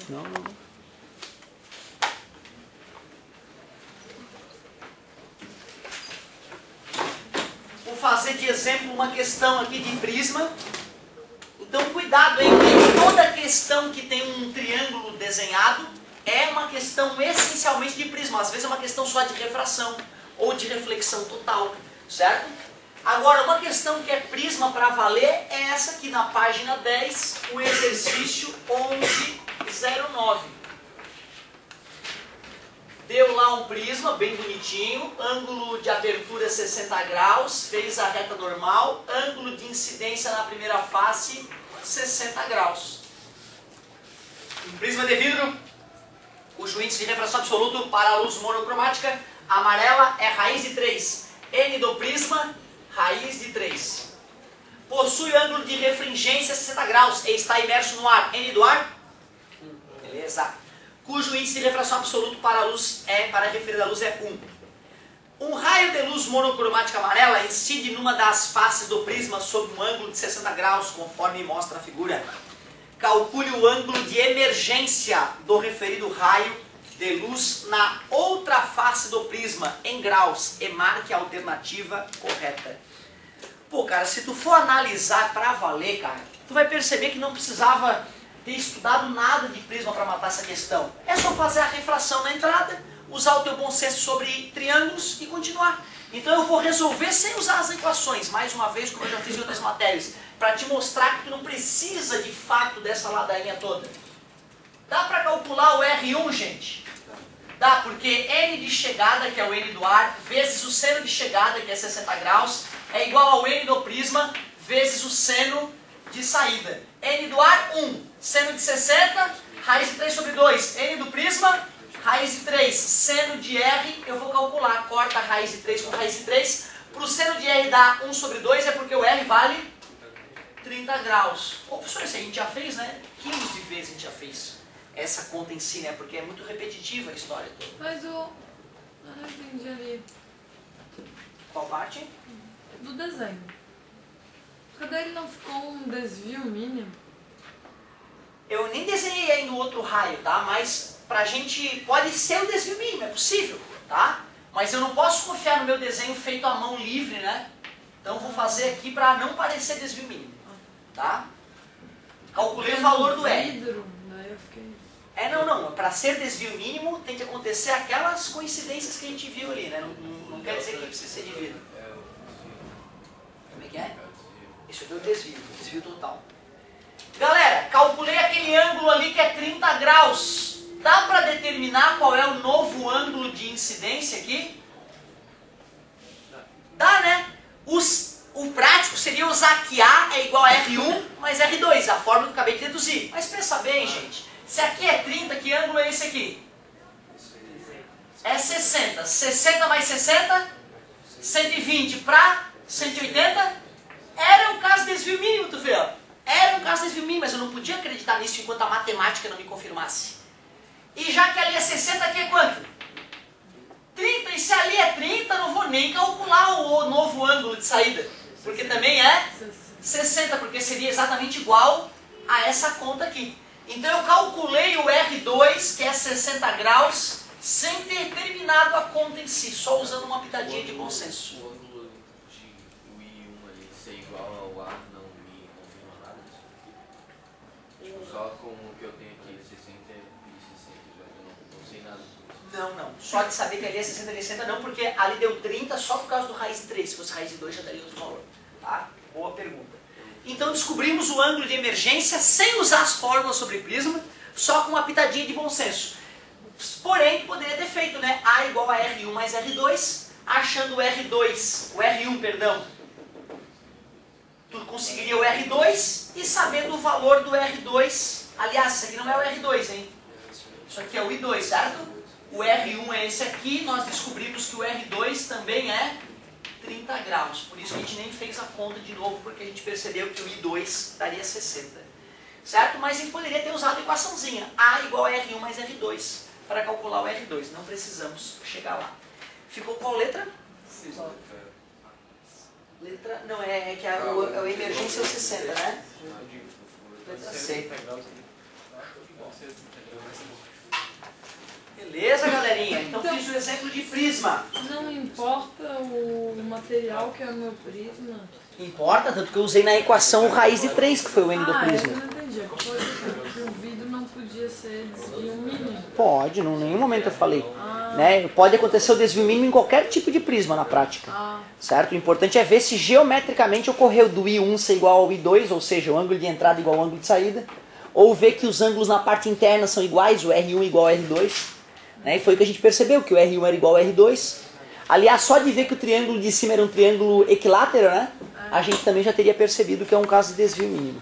Não. Vou fazer de exemplo uma questão aqui de prisma. Então cuidado, hein? Toda questão que tem um triângulo desenhado é uma questão essencialmente de prisma. Às vezes é uma questão só de refração ou de reflexão total, certo? Agora, uma questão que é prisma para valer é essa aqui na página 10, o exercício 1109. Deu lá um prisma bem bonitinho, ângulo de abertura 60 graus, fez a reta normal, ângulo de incidência na primeira face 60 graus. Um prisma de vidro, cujo índice de refração absoluto para a luz monocromática amarela é raiz de 3. N do prisma, raiz de 3. Possui ângulo de refringência 60 graus e está imerso no ar. N do ar? Beleza. Cujo índice de refração absoluto para a luz para referir a luz é 1. Um raio de luz monocromática amarela incide numa das faces do prisma sob um ângulo de 60 graus, conforme mostra a figura. Calcule o ângulo de emergência do referido raio de luz na outra face do prisma em graus e marque a alternativa correta. Pô, cara, se tu for analisar pra valer, cara, tu vai perceber que não precisava ter estudado nada de prisma para matar essa questão. É só fazer a refração na entrada, usar o teu bom senso sobre triângulos e continuar. Então eu vou resolver sem usar as equações, mais uma vez, como eu já fiz em outras matérias, para te mostrar que tu não precisa de fato dessa ladainha toda. Dá para calcular o R1, gente? Dá, porque N de chegada, que é o N do ar, vezes o seno de chegada, que é 60 graus, é igual ao N do prisma, vezes o seno de saída. N do ar, 1. Seno de 60, raiz de 3 sobre 2. N do prisma, raiz de 3. Seno de R, eu vou calcular. Corta a raiz de 3 com raiz de 3. Para o seno de R dar 1 sobre 2 é porque o R vale 30 graus. Ô, professor, isso a gente já fez, né? Quilos de vezes a gente já fez essa conta em si, né? Porque é muito repetitiva a história toda. Mas o... Eu não entendi ali. Qual parte? Do desenho. Cadê ele não ficou um desvio mínimo? Eu nem desenhei ainda o outro raio, tá? Mas pra gente... Pode ser o desvio mínimo, é possível, tá? Mas eu não posso confiar no meu desenho feito à mão livre, né? Então vou fazer aqui pra não parecer desvio mínimo, tá? Calculei o valor do R. Vidro, daí eu fiquei... Não. Pra ser desvio mínimo tem que acontecer aquelas coincidências que a gente viu ali, né? Não quer dizer que precisa ser de vidro. Como é que é? Isso aqui é o desvio total. Galera, calculei aquele ângulo ali que é 30 graus. Dá para determinar qual é o novo ângulo de incidência aqui? Dá, né? O prático seria usar que A é igual a R1 mais R2, a fórmula que eu acabei de deduzir. Mas pensa bem, gente. Se aqui é 30, que ângulo é esse aqui? É 60. 60 mais 60? 120 para 180? Era um caso de desvio mínimo, tu vê, ó. Era um caso de desvio mínimo, mas eu não podia acreditar nisso enquanto a matemática não me confirmasse. E já que ali é 60, aqui é quanto? 30, e se ali é 30, não vou nem calcular o novo ângulo de saída. Porque também é 60, porque seria exatamente igual a essa conta aqui. Então eu calculei o R2, que é 60 graus, sem ter terminado a conta em si, só usando uma pitadinha de bom senso. O ângulo de o I1 ali ser igual ao A não me confirma nada? Tipo, só com o que eu tenho aqui, 60 e 60, já não sei nada. Não. Só de saber que ali é 60 e 60 não, porque ali deu 30 só por causa do raiz de 3. Se fosse raiz de 2 já daria outro valor. Tá? Boa pergunta. Então descobrimos o ângulo de emergência sem usar as fórmulas sobre prisma, só com uma pitadinha de bom senso. Porém, tu poderia ter feito, né? A igual a R1 mais R2, achando o R1, perdão. Tu conseguiria o R2 e sabendo o valor do R2. Aliás, isso aqui não é o R2, hein? Isso aqui é o I2, certo? O R1 é esse aqui, nós descobrimos que o R2 também é 30 graus. Por isso que a gente nem fez a conta de novo, porque a gente percebeu que o I2 daria 60. Certo? Mas a gente poderia ter usado a equaçãozinha. A igual a R1 mais R2 para calcular o R2. Não precisamos chegar lá. Ficou qual letra? Letra... Não, é que a emergência é o 60, né? Letra C. fiz o exemplo de prisma. Não importa o material que é o meu prisma. Importa, tanto que eu usei na equação o raiz de 3, que foi o ângulo do Eu prisma. não entendi. Por exemplo, que o vidro não podia ser desvio mínimo. Pode, em nenhum momento eu falei. Né? Pode acontecer o desvio mínimo em qualquer tipo de prisma na prática. Certo? O importante é ver se geometricamente ocorreu do I1 ser igual ao I2, ou seja, o ângulo de entrada igual ao ângulo de saída, ou ver que os ângulos na parte interna são iguais, o R1 igual ao R2. Né? E foi o que a gente percebeu, que o R1 era igual ao R2. Aliás, só de ver que o triângulo de cima era um triângulo equilátero, né? A gente também já teria percebido que é um caso de desvio mínimo.